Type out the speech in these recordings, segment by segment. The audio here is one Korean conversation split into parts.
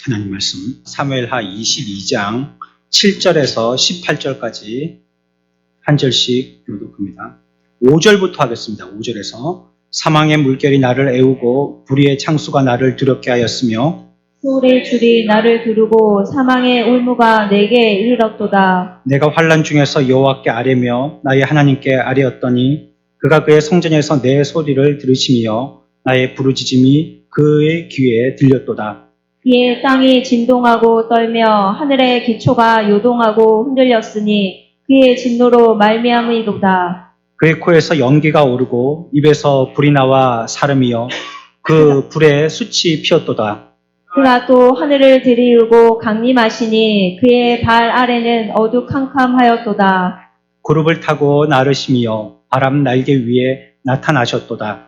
하나님 말씀 사무엘하 22장 7절에서 18절까지 한 절씩 교독합니다. 5절부터 하겠습니다. 5절에서 사망의 물결이 나를 애우고 불의의 창수가 나를 두렵게 하였으며 소울의 줄이 나를 두르고 사망의 올무가 내게 이르렀도다. 내가 환난 중에서 여호와께 아뢰며 나의 하나님께 아뢰었더니 그가 그의 성전에서 내 소리를 들으시며 나의 부르짖음이 그의 귀에 들렸도다. 이에 땅이 진동하고 떨며 하늘의 기초가 요동하고 흔들렸으니 그의 진노로 말미암이로다. 그의 코에서 연기가 오르고 입에서 불이 나와 사름이여 그 불에 숯이 피었도다. 그가 또 하늘을 들이우고 강림하시니 그의 발 아래는 어두캄캄하였도다. 구름을 타고 나르시며 바람 날개 위에 나타나셨도다.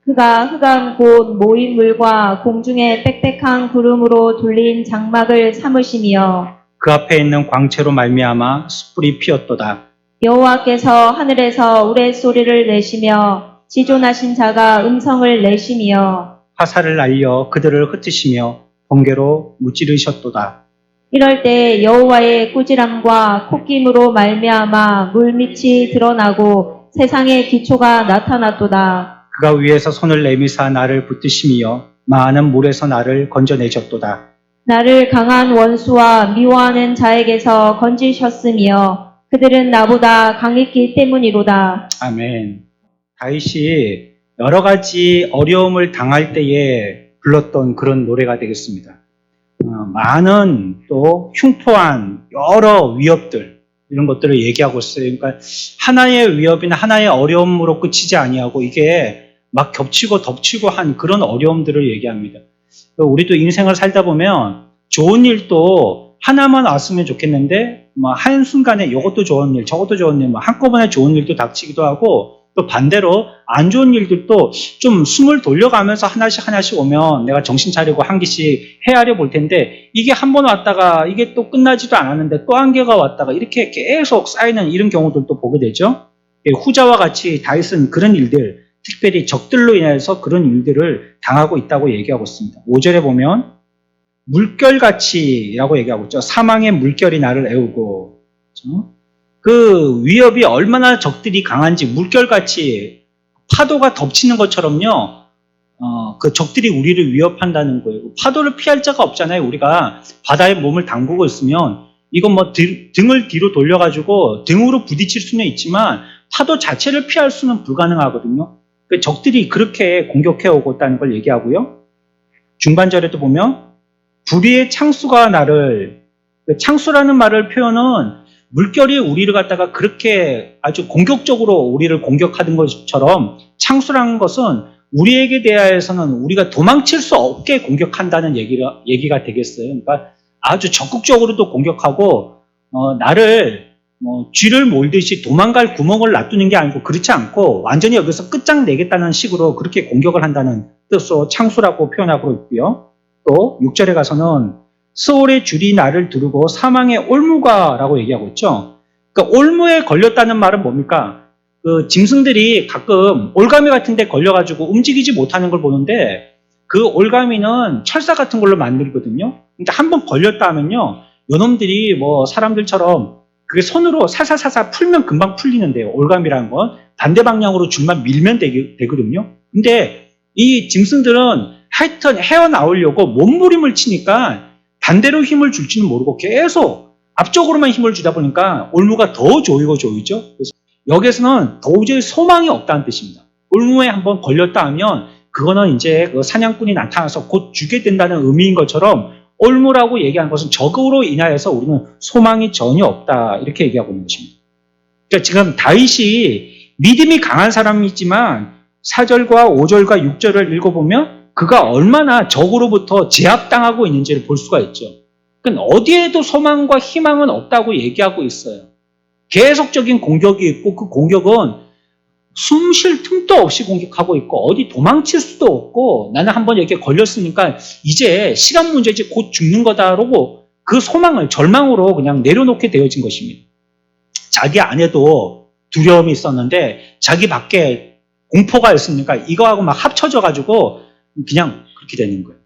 그가 흑암 곧 모인 물과 공중의 빽빽한 구름으로 둘린 장막을 삼으시며 그 앞에 있는 광채로 말미암아 숯불이 피었도다. 여호와께서 하늘에서 우레소리를 내시며 지존하신 자가 음성을 내시며 화살을 날려 그들을 흩으시며 번개로 무찌르셨도다. 이럴 때 여호와의 꾸지람과 콧김으로 말미암아 물밑이 드러나고 세상의 기초가 나타났도다. 그가 위에서 손을 내미사 나를 붙드시며 많은 물에서 나를 건져내셨도다. 나를 강한 원수와 미워하는 자에게서 건지셨으며 그들은 나보다 강했기 때문이로다. 아멘. 다윗이 여러 가지 어려움을 당할 때에 불렀던 그런 노래가 되겠습니다. 많은 또 흉포한 여러 위협들 이런 것들을 얘기하고 있어요. 그러니까 하나의 위협이나 하나의 어려움으로 끝이지 아니하고 이게 막 겹치고 덮치고 한 그런 어려움들을 얘기합니다. 우리도 인생을 살다 보면 좋은 일도 하나만 왔으면 좋겠는데 뭐 한순간에 이것도 좋은 일 저것도 좋은 일 한꺼번에 좋은 일도 닥치기도 하고 또 반대로 안 좋은 일들도 좀 숨을 돌려가면서 하나씩 오면 내가 정신 차리고 한 개씩 헤아려 볼 텐데 이게 한 번 왔다가 이게 또 끝나지도 않았는데 또 한 개가 왔다가 이렇게 계속 쌓이는 이런 경우들도 보게 되죠. 후자와 같이 다윗은 그런 일들 특별히 적들로 인해서 그런 일들을 당하고 있다고 얘기하고 있습니다. 5절에 보면 물결같이라고 얘기하고 있죠. 사망의 물결이 나를 애우고 그렇죠? 그 위협이 얼마나 적들이 강한지 물결같이 파도가 덮치는 것처럼요. 그 적들이 우리를 위협한다는 거예요. 파도를 피할 자가 없잖아요. 우리가 바다에 몸을 담그고 있으면 이건 뭐 등을 뒤로 돌려가지고 등으로 부딪힐 수는 있지만 파도 자체를 피할 수는 불가능하거든요. 그 적들이 그렇게 공격해오고 있다는 걸 얘기하고요. 중반절에도 보면 불의의 창수가 나를 창수라는 말을 표현은 물결이 우리를 갖다가 그렇게 아주 공격적으로 우리를 공격하는 것처럼 창수라는 것은 우리에게 대하여서는 우리가 도망칠 수 없게 공격한다는 얘기가 되겠어요. 그러니까 아주 적극적으로도 공격하고 나를 쥐를 몰듯이 도망갈 구멍을 놔두는 게 아니고 그렇지 않고 완전히 여기서 끝장내겠다는 식으로 그렇게 공격을 한다는 뜻으로 창수라고 표현하고 있고요. 또 6절에 가서는 스올의 줄이 나를 두르고 사망의 올무가라고 얘기하고 있죠. 그러니까 올무에 걸렸다는 말은 뭡니까? 그 짐승들이 가끔 올가미 같은 데 걸려가지고 움직이지 못하는 걸 보는데 그 올가미는 철사 같은 걸로 만들거든요. 그러니까 한번 걸렸다 하면요. 요놈들이 뭐 사람들처럼 그게 손으로 사사사사 풀면 금방 풀리는데요. 올가미라는 건 반대 방향으로 줄만 밀면 되거든요. 근데 이 짐승들은 하여튼 헤어나오려고 몸부림을 치니까 반대로 힘을 줄지는 모르고 계속 앞쪽으로만 힘을 주다 보니까 올무가 더 조이죠. 그래서 여기에서는 도저히 소망이 없다는 뜻입니다. 올무에 한번 걸렸다 하면 그거는 이제 그 사냥꾼이 나타나서 곧 죽게 된다는 의미인 것처럼 올무라고 얘기하는 것은 적으로 인하여서 우리는 소망이 전혀 없다 이렇게 얘기하고 있는 것입니다. 그러니까 지금 다윗이 믿음이 강한 사람이지만 4절과 5절과 6절을 읽어보면 그가 얼마나 적으로부터 제압당하고 있는지를 볼 수가 있죠. 그러니까 어디에도 소망과 희망은 없다고 얘기하고 있어요. 계속적인 공격이 있고 그 공격은 숨 쉴 틈도 없이 공격하고 있고 어디 도망칠 수도 없고 나는 한번 이렇게 걸렸으니까 이제 시간 문제지 곧 죽는 거다라고 그 소망을 절망으로 그냥 내려놓게 되어진 것입니다. 자기 안에도 두려움이 있었는데 자기 밖에 공포가 있으니까 이거하고 막 합쳐져 가지고 그냥 그렇게 되는 거예요.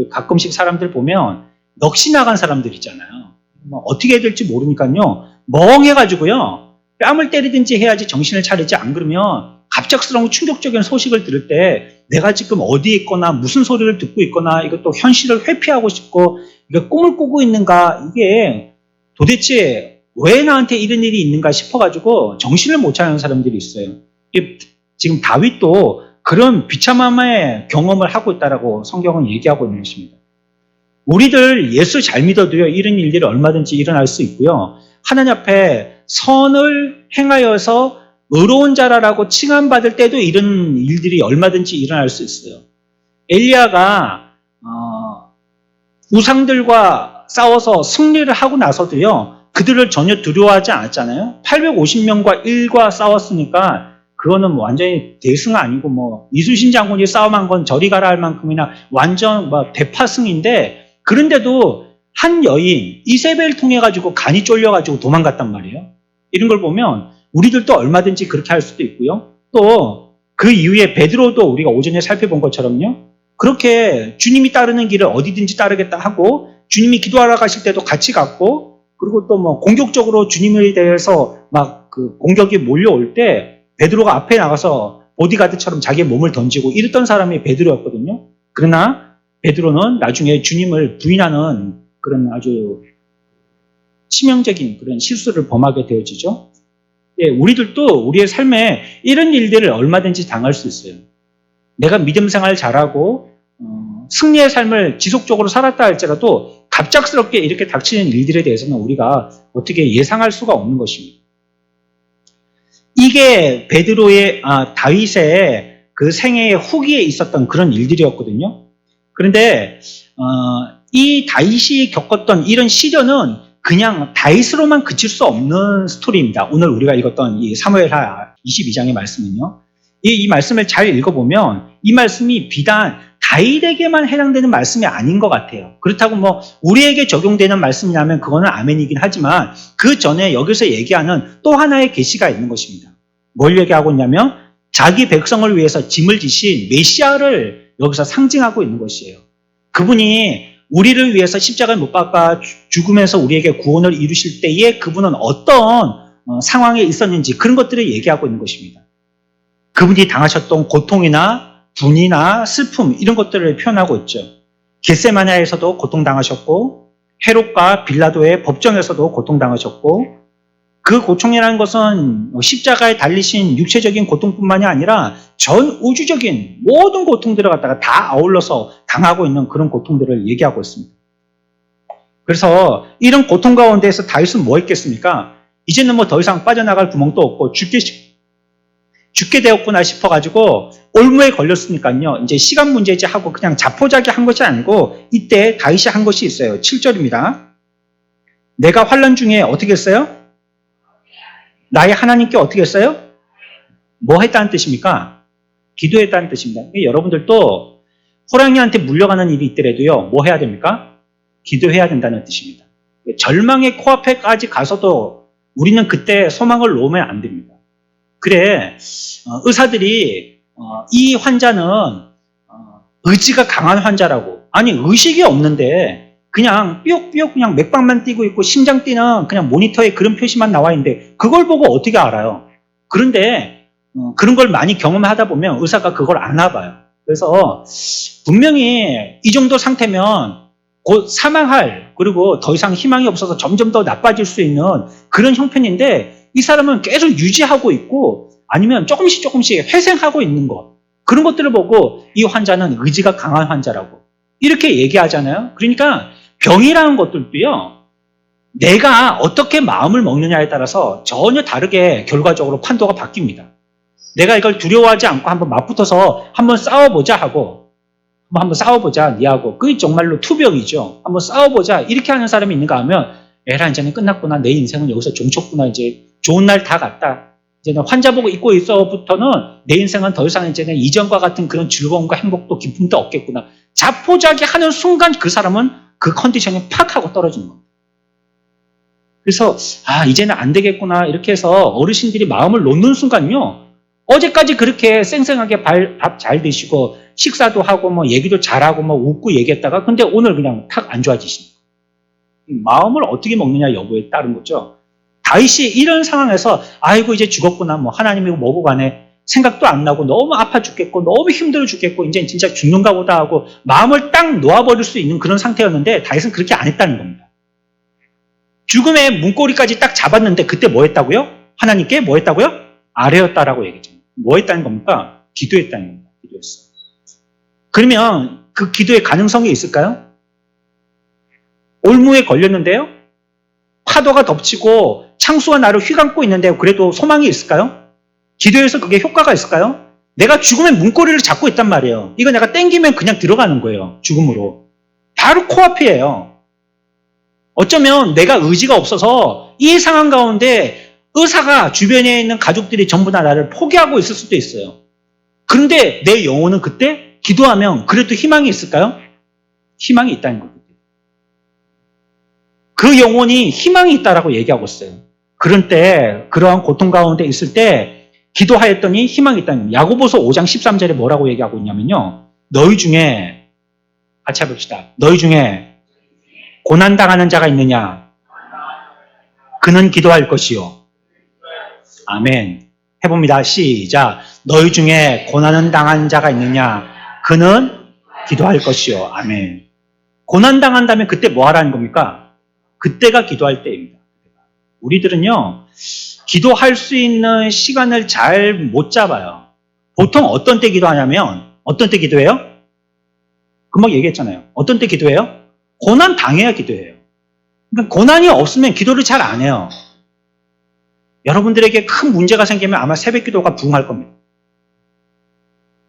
가끔씩 사람들 보면 넋이 나간 사람들 있잖아요. 뭐 어떻게 해야 될지 모르니까요. 멍해가지고요. 뺨을 때리든지 해야지 정신을 차리지, 안 그러면 갑작스러운 충격적인 소식을 들을 때 내가 지금 어디에 있거나 무슨 소리를 듣고 있거나 이것도 현실을 회피하고 싶고 이게 꿈을 꾸고 있는가, 이게 도대체 왜 나한테 이런 일이 있는가 싶어가지고 정신을 못 차리는 사람들이 있어요. 이게 지금 다윗도 그런 비참함의 경험을 하고 있다라고 성경은 얘기하고 있는 것입니다. 우리들 예수 잘 믿어도요, 이런 일들이 얼마든지 일어날 수 있고요. 하나님 앞에 선을 행하여서 의로운 자라라고 칭함받을 때도 이런 일들이 얼마든지 일어날 수 있어요. 엘리야가 우상들과 싸워서 승리를 하고 나서도요, 그들을 전혀 두려워하지 않았잖아요. 850명과 일과 싸웠으니까 그거는 뭐 완전히 대승 아니고 뭐 이순신 장군이 싸움한 건 저리 가라 할 만큼이나 완전 뭐 대파승인데, 그런데도 한 여인 이세벨 통해 가지고 간이 쫄려 가지고 도망갔단 말이에요. 이런 걸 보면 우리들도 얼마든지 그렇게 할 수도 있고요. 또 그 이후에 베드로도 우리가 오전에 살펴본 것처럼요, 그렇게 주님이 따르는 길을 어디든지 따르겠다 하고 주님이 기도하러 가실 때도 같이 갔고, 그리고 또 뭐 공격적으로 주님에 대해서 막 그 공격이 몰려올 때 베드로가 앞에 나가서 보디가드처럼 자기의 몸을 던지고 이랬던 사람이 베드로였거든요. 그러나 베드로는 나중에 주님을 부인하는 그런 아주 치명적인 그런 실수를 범하게 되어지죠. 예, 우리들도 우리의 삶에 이런 일들을 얼마든지 당할 수 있어요. 내가 믿음 생활 잘하고 승리의 삶을 지속적으로 살았다 할지라도 갑작스럽게 이렇게 닥치는 일들에 대해서는 우리가 어떻게 예상할 수가 없는 것입니다. 이게 베드로의 다윗의 그 생애의 후기에 있었던 그런 일들이었거든요. 그런데 이 다윗이 겪었던 이런 시련은 그냥 다윗으로만 그칠 수 없는 스토리입니다. 오늘 우리가 읽었던 이 사무엘하 22장의 말씀은요. 이 말씀을 잘 읽어보면 이 말씀이 비단 다윗에게만 해당되는 말씀이 아닌 것 같아요. 그렇다고 뭐 우리에게 적용되는 말씀이라면 그거는 아멘이긴 하지만 그 전에 여기서 얘기하는 또 하나의 계시가 있는 것입니다. 뭘 얘기하고 있냐면 자기 백성을 위해서 짐을 지신 메시아를 여기서 상징하고 있는 것이에요. 그분이 우리를 위해서 십자가에 못 박아 죽으면서 우리에게 구원을 이루실 때에 그분은 어떤 상황에 있었는지 그런 것들을 얘기하고 있는 것입니다. 그분이 당하셨던 고통이나 분이나 슬픔 이런 것들을 표현하고 있죠. 겟세마네에서도 고통당하셨고 헤롯과 빌라도의 법정에서도 고통당하셨고, 그 고통이라는 것은 십자가에 달리신 육체적인 고통뿐만이 아니라 전 우주적인 모든 고통들을 갖다가 다 아울러서 당하고 있는 그런 고통들을 얘기하고 있습니다. 그래서 이런 고통 가운데에서 다윗은 뭐 했겠습니까? 이제는 뭐 더 이상 빠져나갈 구멍도 없고 죽게 되었구나 싶어가지고 올무에 걸렸으니까요. 이제 시간 문제지 하고 그냥 자포자기 한 것이 아니고 이때 다윗이 한 것이 있어요. 7절입니다. 내가 환난 중에 어떻게 했어요? 나의 하나님께 어떻게 했어요? 뭐 했다는 뜻입니까? 기도했다는 뜻입니다. 여러분들도 호랑이한테 물려가는 일이 있더라도요, 뭐 해야 됩니까? 기도해야 된다는 뜻입니다. 절망의 코앞에까지 가서도 우리는 그때 소망을 놓으면 안 됩니다. 그래, 의사들이 이 환자는 의지가 강한 환자라고, 아니 의식이 없는데 그냥 삐옥삐옥 그냥 맥박만 뛰고 있고 심장 뛰는 그냥 모니터에 그런 표시만 나와 있는데 그걸 보고 어떻게 알아요? 그런데 그런 걸 많이 경험하다 보면 의사가 그걸 아나 봐요. 그래서 분명히 이 정도 상태면 곧 사망할, 그리고 더 이상 희망이 없어서 점점 더 나빠질 수 있는 그런 형편인데 이 사람은 계속 유지하고 있고 아니면 조금씩 회생하고 있는 것, 그런 것들을 보고 이 환자는 의지가 강한 환자라고 이렇게 얘기하잖아요. 그러니까 병이라는 것들도요, 내가 어떻게 마음을 먹느냐에 따라서 전혀 다르게 결과적으로 판도가 바뀝니다. 내가 이걸 두려워하지 않고 한번 맞붙어서 한번 싸워보자 하고, 한번 싸워보자 니하고, 그게 정말로 투병이죠. 한번 싸워보자 이렇게 하는 사람이 있는가 하면 에라 이제는 끝났구나, 내 인생은 여기서 종쳤구나, 이제 좋은 날 다 갔다, 이제는 환자 보고 있고 있어부터는 내 인생은 더 이상 이제는 이전과 같은 그런 즐거움과 행복도 기쁨도 없겠구나, 자포자기 하는 순간 그 사람은 그 컨디션이 팍 하고 떨어지는 겁니다. 그래서 이제는 안 되겠구나 이렇게 해서 어르신들이 마음을 놓는 순간요, 어제까지 그렇게 쌩쌩하게 밥 잘 드시고 식사도 하고 뭐 얘기도 잘하고 뭐 웃고 얘기했다가 근데 오늘 그냥 탁 안 좋아지십니다. 마음을 어떻게 먹느냐 여부에 따른 거죠. 다윗이 이런 상황에서 아이고 이제 죽었구나 뭐 하나님이 뭐고 간에 생각도 안 나고 너무 아파 죽겠고 너무 힘들어 죽겠고 이제 진짜 죽는가 보다 하고 마음을 딱 놓아버릴 수 있는 그런 상태였는데 다윗은 그렇게 안 했다는 겁니다. 죽음의 문고리까지 딱 잡았는데 그때 뭐 했다고요? 하나님께 뭐 했다고요? 아뢰었다라고 얘기했죠. 뭐 했다는 겁니까? 기도했다는 겁니다. 기도했어. 그러면 그 기도의 가능성이 있을까요? 올무에 걸렸는데요? 파도가 덮치고 창수가 나를 휘감고 있는데 그래도 소망이 있을까요? 기도해서 그게 효과가 있을까요? 내가 죽음의 문고리를 잡고 있단 말이에요. 이거 내가 땡기면 그냥 들어가는 거예요. 죽음으로. 바로 코앞이에요. 어쩌면 내가 의지가 없어서 이 상황 가운데 의사가 주변에 있는 가족들이 전부 다 나를 포기하고 있을 수도 있어요. 그런데 내 영혼은 그때 기도하면 그래도 희망이 있을까요? 희망이 있다는 거예요. 그 영혼이 희망이 있다라고 얘기하고 있어요. 그런 때 그러한 고통 가운데 있을 때 기도하였더니 희망이 있다는 거예요. 야고보서 5장 13절에 뭐라고 얘기하고 있냐면요. 너희 중에 같이 해봅시다. 너희 중에 고난당하는 자가 있느냐? 그는 기도할 것이요. 아멘. 해봅니다. 시작. 너희 중에 고난은 당한 자가 있느냐? 그는 기도할 것이요. 아멘. 고난당한다면 그때 뭐 하라는 겁니까? 그때가 기도할 때입니다. 우리들은요, 기도할 수 있는 시간을 잘 못 잡아요. 보통 어떤 때 기도하냐면, 어떤 때 기도해요? 금방 얘기했잖아요. 어떤 때 기도해요? 고난 당해야 기도해요. 그러니까 고난이 없으면 기도를 잘 안 해요. 여러분들에게 큰 문제가 생기면 아마 새벽 기도가 부응할 겁니다.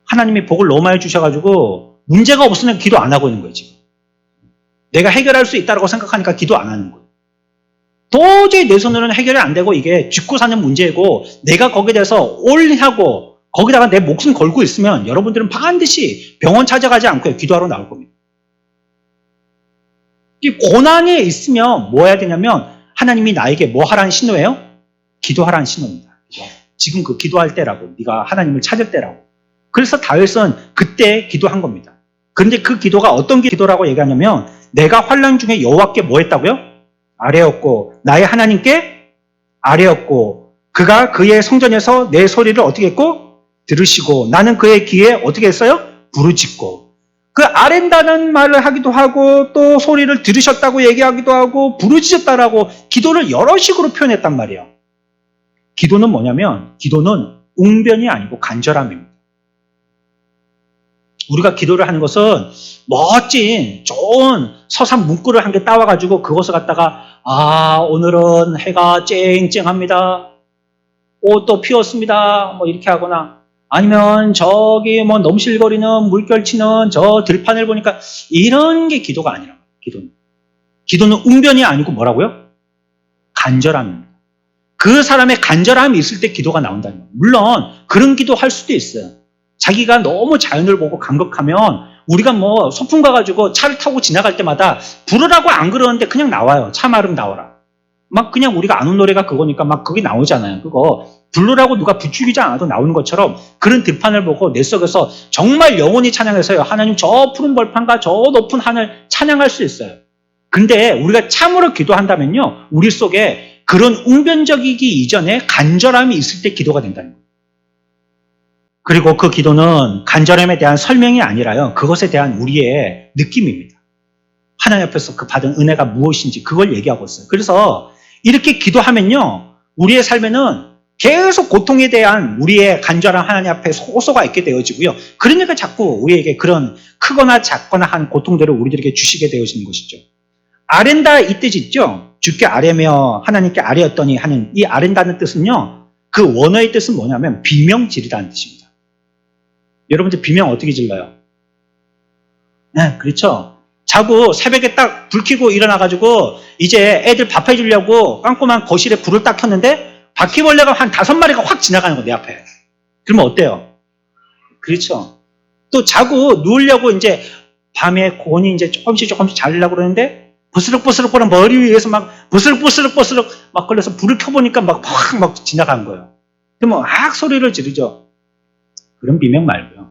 하나님이 복을 너무 많이 주셔가지고 문제가 없으면 기도 안 하고 있는 거예요, 지금. 내가 해결할 수 있다고 생각하니까 기도 안 하는 거예요. 도저히 내 손으로는 해결이 안 되고 이게 죽고 사는 문제고 내가 거기에 대해서 올인하고 거기다가 내 목숨 걸고 있으면 여러분들은 반드시 병원 찾아가지 않고 기도하러 나올 겁니다. 이 고난이 있으면 뭐 해야 되냐면 하나님이 나에게 뭐 하라는 신호예요? 기도하라는 신호입니다. 지금 그 기도할 때라고. 네가 하나님을 찾을 때라고. 그래서 다윗은 그때 기도한 겁니다. 그런데 그 기도가 어떤 기도라고 얘기하냐면 내가 환난 중에 여호와께 뭐 했다고요? 아뢰었고 나의 하나님께 아뢰었고 그가 그의 성전에서 내 소리를 어떻게 했고? 들으시고 나는 그의 귀에 어떻게 했어요? 부르짖고 그 아랜다는 말을 하기도 하고 또 소리를 들으셨다고 얘기하기도 하고 부르짖었다라고 기도를 여러 식으로 표현했단 말이에요. 기도는 뭐냐면 기도는 웅변이 아니고 간절함입니다. 우리가 기도를 하는 것은 멋진 좋은 서산 문구를 한 개 따와가지고 그것을 갖다가 오늘은 해가 쨍쨍합니다. 꽃도 피었습니다. 뭐 이렇게 하거나 아니면 저기 뭐 넘실거리는 물결 치는 저 들판을 보니까 이런 게 기도가 아니라 기도는. 기도는 웅변이 아니고 뭐라고요? 간절함입니다. 그 사람의 간절함이 있을 때 기도가 나온다는 거예요. 물론 그런 기도 할 수도 있어요. 자기가 너무 자연을 보고 감격하면 우리가 뭐 소풍 가가지고 차를 타고 지나갈 때마다 부르라고 안 그러는데 그냥 나와요. 차 마름 나오라. 막 그냥 우리가 아는 노래가 그거니까 막 그게 나오잖아요. 그거 부르라고 누가 부추기지 않아도 나오는 것처럼 그런 들판을 보고 내 속에서 정말 영원히 찬양해서요. 하나님 저 푸른 벌판과 저 높은 하늘 찬양할 수 있어요. 근데 우리가 참으로 기도한다면요. 우리 속에 그런 웅변적이기 이전에 간절함이 있을 때 기도가 된다는 거예요. 그리고 그 기도는 간절함에 대한 설명이 아니라요. 그것에 대한 우리의 느낌입니다. 하나님 앞에서 그 받은 은혜가 무엇인지 그걸 얘기하고 있어요. 그래서 이렇게 기도하면요. 우리의 삶에는 계속 고통에 대한 우리의 간절한 하나님 앞에 호소가 있게 되어지고요. 그러니까 자꾸 우리에게 그런 크거나 작거나 한 고통들을 우리들에게 주시게 되어지는 것이죠. 아렌다 이 뜻 있죠? 주께 아뢰며 하나님께 아뢰었더니 하는 이 아렌다는 뜻은요. 그 원어의 뜻은 뭐냐면 비명 지르다는 뜻입니다. 여러분들 비명 어떻게 질러요? 네, 그렇죠. 자고 새벽에 딱 불 켜고 일어나가지고 이제 애들 밥 해주려고 깜깜한 거실에 불을 딱 켰는데 바퀴벌레가 한 5마리가 확 지나가는 거예요, 내 앞에. 그러면 어때요? 그렇죠. 또 자고 누우려고 이제 밤에 고온이 이제 조금씩 자려고 그러는데 버스럭버스럭거리는 머리 위에서 막 버스럭버스럭 막 걸려서 불을 켜보니까 막 지나간 거예요. 그러면 소리를 지르죠. 그런 비명 말고요.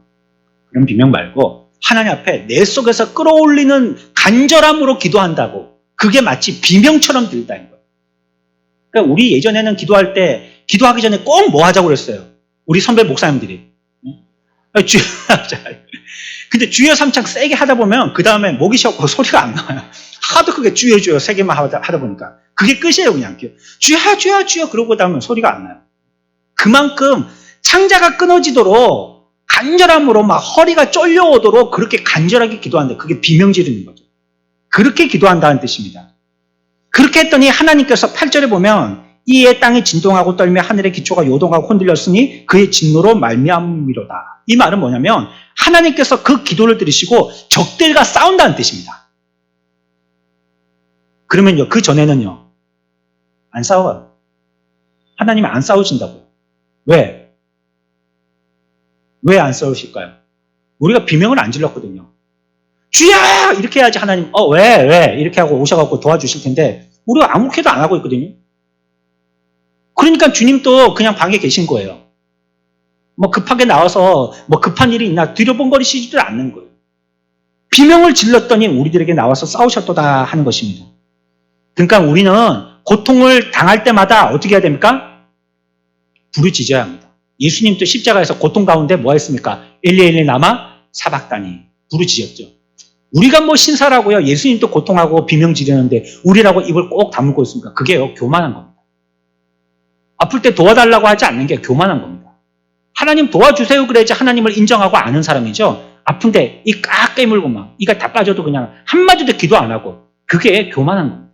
그런 비명 말고 하나님 앞에 내 속에서 끌어올리는 간절함으로 기도한다고. 그게 마치 비명처럼 들린다는 거예요. 그러니까 우리 예전에는 기도할 때 기도하기 전에 꼭 뭐 하자고 그랬어요. 우리 선배 목사님들이. 주여 근데 주여 3창 세게 하다 보면 그 다음에 목이 쉬었고 소리가 안 나와요. 하도 크게 주여 주여 세게만 하다 보니까 그게 끝이에요. 그냥 주여 주여 주여 그러고 나면 소리가 안 나요. 그만큼 창자가 끊어지도록 간절함으로 막 허리가 쫄려오도록 그렇게 간절하게 기도한다. 그게 비명 지르는 거죠. 그렇게 기도한다는 뜻입니다. 그렇게 했더니 하나님께서 8절에 보면 이에 땅이 진동하고 떨며 하늘의 기초가 요동하고 흔들렸으니 그의 진노로 말미암음이로다. 이 말은 뭐냐면 하나님께서 그 기도를 들으시고 적들과 싸운다는 뜻입니다. 그러면요, 그 전에는요, 안 싸워요. 하나님이 안 싸우신다고요. 왜? 왜 안 싸우실까요? 우리가 비명을 안 질렀거든요. 주야! 이렇게 해야지 하나님, 왜? 이렇게 하고 오셔갖고 도와주실 텐데, 우리가 아무렇게도 안 하고 있거든요. 그러니까 주님도 그냥 방에 계신 거예요. 뭐 급하게 나와서 뭐 급한 일이 있나 뒤려본거리시지도 않는 거예요. 비명을 질렀더니 우리들에게 나와서 싸우셨도다 하는 것입니다. 그러니까 우리는 고통을 당할 때마다 어떻게 해야 됩니까? 부르짖어야 합니다. 예수님도 십자가에서 고통 가운데 뭐 했습니까? 엘리 나마 사박다니 부르짖었죠. 우리가 뭐 신사라고요. 예수님도 고통하고 비명 지르는데 우리라고 입을 꼭 다물고 있습니까? 그게요, 교만한 겁니다. 아플 때 도와달라고 하지 않는 게 교만한 겁니다. 하나님 도와주세요 그래야지 하나님을 인정하고 아는 사람이죠. 아픈데 이 깍 깨물고 막 이가 다 빠져도 그냥 한마디도 기도 안 하고 그게 교만한 겁니다.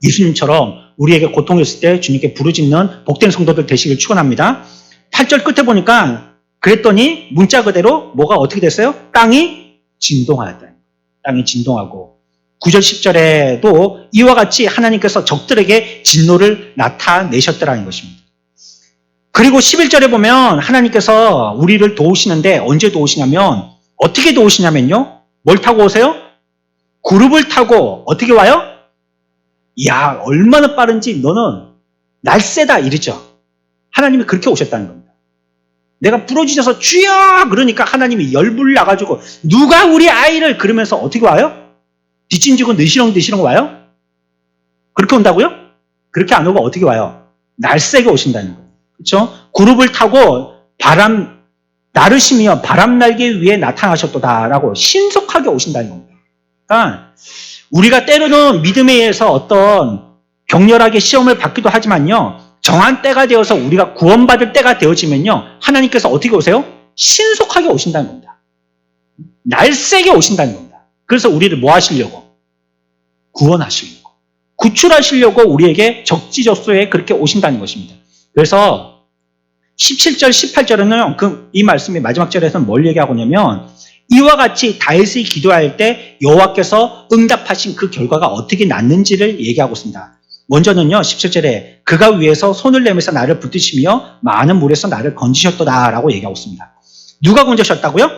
예수님처럼 우리에게 고통이 있을 때 주님께 부르짖는 복된 성도들 되시길 축원합니다. 8절 끝에 보니까 그랬더니 문자 그대로 뭐가 어떻게 됐어요? 땅이 진동하였다. 땅이 진동하고 9절 10절에도 이와 같이 하나님께서 적들에게 진노를 나타내셨더라는 것입니다. 그리고 11절에 보면 하나님께서 우리를 도우시는데 언제 도우시냐면 어떻게 도우시냐면요. 뭘 타고 오세요? 그룹을 타고 어떻게 와요? 야, 얼마나 빠른지 너는 날쌔다 이러죠. 하나님이 그렇게 오셨다는 겁니다. 내가 부러지셔서 주여 그러니까 하나님이 열불 나가지고 누가 우리 아이를 그러면서 어떻게 와요? 뒷짐지고 느시렁 와요? 그렇게 온다고요? 그렇게 안 오고 어떻게 와요? 날쌔게 오신다는 거예요. 그렇죠? 그룹을 타고 나르시며 바람 날개 위에 나타나셨도다라고 신속하게 오신다는 겁니다. 그러니까 우리가 때로는 믿음에 의해서 어떤 격렬하게 시험을 받기도 하지만요. 정한 때가 되어서 우리가 구원받을 때가 되어지면요. 하나님께서 어떻게 오세요? 신속하게 오신다는 겁니다. 날쌔게 오신다는 겁니다. 그래서 우리를 뭐 하시려고? 구원하시려고. 구출하시려고 우리에게 적지적소에 그렇게 오신다는 것입니다. 그래서 17절, 18절에는 이 말씀의 마지막 절에서는 뭘 얘기하고 있냐면 이와 같이 다윗이 기도할 때 여호와께서 응답하신 그 결과가 어떻게 났는지를 얘기하고 있습니다. 먼저는요, 17절에 그가 위에서 손을 내면서 나를 붙드시며 많은 물에서 나를 건지셨도다라고 얘기하고 있습니다. 누가 건져셨다고요?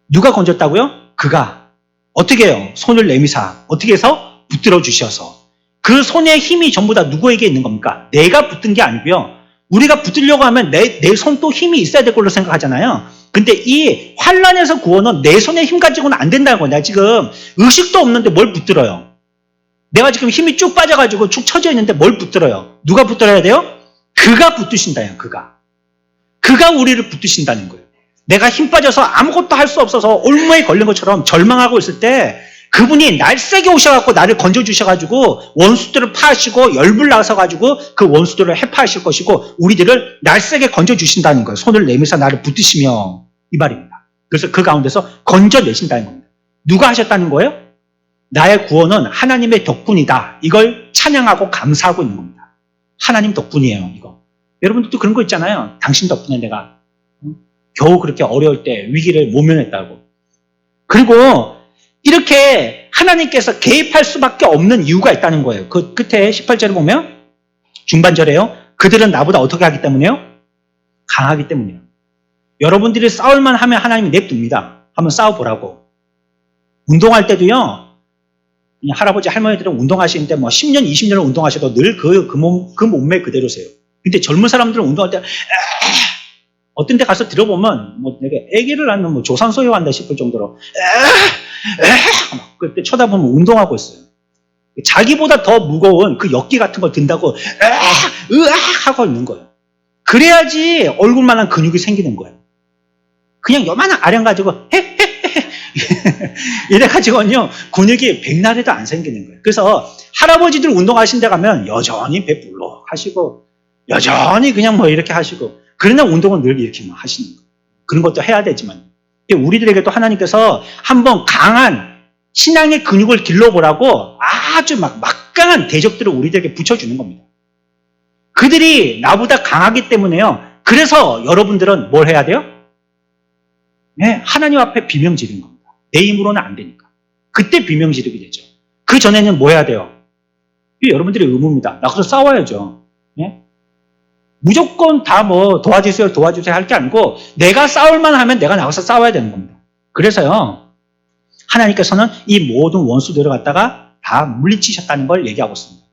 누가 건졌다고요? 그가. 어떻게 해요? 손을 내미사. 어떻게 해서? 붙들어 주셔서. 그 손의 힘이 전부 다 누구에게 있는 겁니까? 내가 붙든 게 아니고요. 우리가 붙들려고 하면 내 손도 힘이 있어야 될 걸로 생각하잖아요. 근데 이 환난에서 구원은 내 손의 힘 가지고는 안 된다는 거야. 내가 지금 의식도 없는데 뭘 붙들어요? 내가 지금 힘이 쭉 빠져가지고 축 처져 있는데 뭘 붙들어요? 누가 붙들어야 돼요? 그가 붙드신다요. 그가 우리를 붙드신다는 거예요. 내가 힘 빠져서 아무것도 할 수 없어서 올무에 걸린 것처럼 절망하고 있을 때 그분이 날쌔게 오셔갖고 나를 건져주셔가지고 원수들을 파하시고 열불 나서가지고 그 원수들을 해파하실 것이고 우리들을 날쌔게 건져주신다는 거예요. 손을 내밀어서 나를 붙드시며 이 말입니다. 그래서 그 가운데서 건져내신다는 겁니다. 누가 하셨다는 거예요? 나의 구원은 하나님의 덕분이다. 이걸 찬양하고 감사하고 있는 겁니다. 하나님 덕분이에요. 이거. 여러분들도 그런 거 있잖아요. 당신 덕분에 내가 겨우 그렇게 어려울 때 위기를 모면했다고. 그리고 이렇게 하나님께서 개입할 수밖에 없는 이유가 있다는 거예요. 그 끝에 18절에 보면 중반절에요. 그들은 나보다 어떻게 하기 때문에요? 강하기 때문이에요. 여러분들이 싸울만 하면 하나님이 냅둡니다. 한번 싸워보라고. 운동할 때도요. 할아버지 할머니들은 운동하시는데 뭐 10년 20년을 운동하셔도 늘 그 몸매 그대로세요. 근데 젊은 사람들은 운동할 때 어떤 데 가서 들어보면 뭐 내가 아기를 낳는 뭐 조산소에 한다 싶을 정도로 그때 쳐다보면 운동하고 있어요. 자기보다 더 무거운 그 역기 같은 걸 든다고 으악 하고 있는 거예요. 그래야지 얼굴만한 근육이 생기는 거예요. 그냥 요만한 아령 가지고 이래가지고는요 근육이 백날에도 안 생기는 거예요. 그래서 할아버지들 운동하신 데 가면 여전히 배 불룩하시고 여전히 그냥 뭐 이렇게 하시고 그러나 운동은 늘 이렇게 뭐 하시는 거예요. 그런 것도 해야 되지만 우리들에게도 하나님께서 한번 강한 신앙의 근육을 길러보라고 아주 막강한 대적들을 우리들에게 붙여주는 겁니다. 그들이 나보다 강하기 때문에요. 그래서 여러분들은 뭘 해야 돼요? 네, 하나님 앞에 비명 지르는 겁니다. 내 힘으로는 안 되니까. 그때 비명 지르게 되죠. 그 전에는 뭐 해야 돼요? 이게 여러분들의 의무입니다. 나가서 싸워야죠. 네? 무조건 다 뭐 도와주세요 할 게 아니고 내가 싸울만 하면 내가 나가서 싸워야 되는 겁니다. 그래서요 하나님께서는 이 모든 원수들을 갖다가 다 물리치셨다는 걸 얘기하고 있습니다.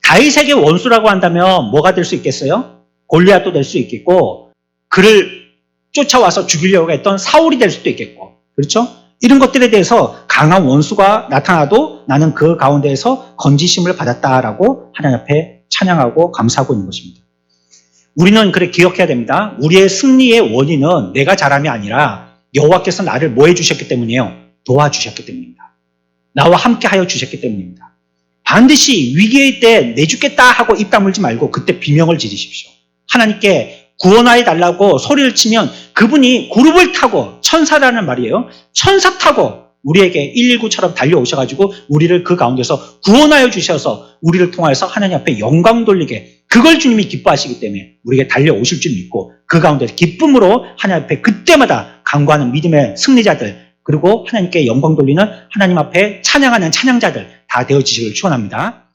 다윗에게 원수라고 한다면 뭐가 될 수 있겠어요? 골리앗도 될 수 있겠고 그를 쫓아와서 죽이려고 했던 사울이 될 수도 있겠고 그렇죠? 이런 것들에 대해서 강한 원수가 나타나도 나는 그 가운데에서 건지심을 받았다라고 하나님 앞에 찬양하고 감사하고 있는 것입니다. 우리는 그래 기억해야 됩니다. 우리의 승리의 원인은 내가 잘함이 아니라 여호와께서 나를 뭐 해주셨기 때문이에요? 도와주셨기 때문입니다. 나와 함께 하여 주셨기 때문입니다. 반드시 위기의 때 내주겠다 하고 입 다물지 말고 그때 비명을 지르십시오. 하나님께 구원하여 달라고 소리를 치면 그분이 그룹을 타고 천사라는 말이에요. 천사 타고 우리에게 119처럼 달려오셔가지고 우리를 그 가운데서 구원하여 주셔서 우리를 통하여서 하나님 앞에 영광 돌리게 그걸 주님이 기뻐하시기 때문에 우리에게 달려오실 줄 믿고 그 가운데서 기쁨으로 하나님 앞에 그때마다 강구하는 믿음의 승리자들 그리고 하나님께 영광 돌리는 하나님 앞에 찬양하는 찬양자들 다 되어지시길 축원합니다.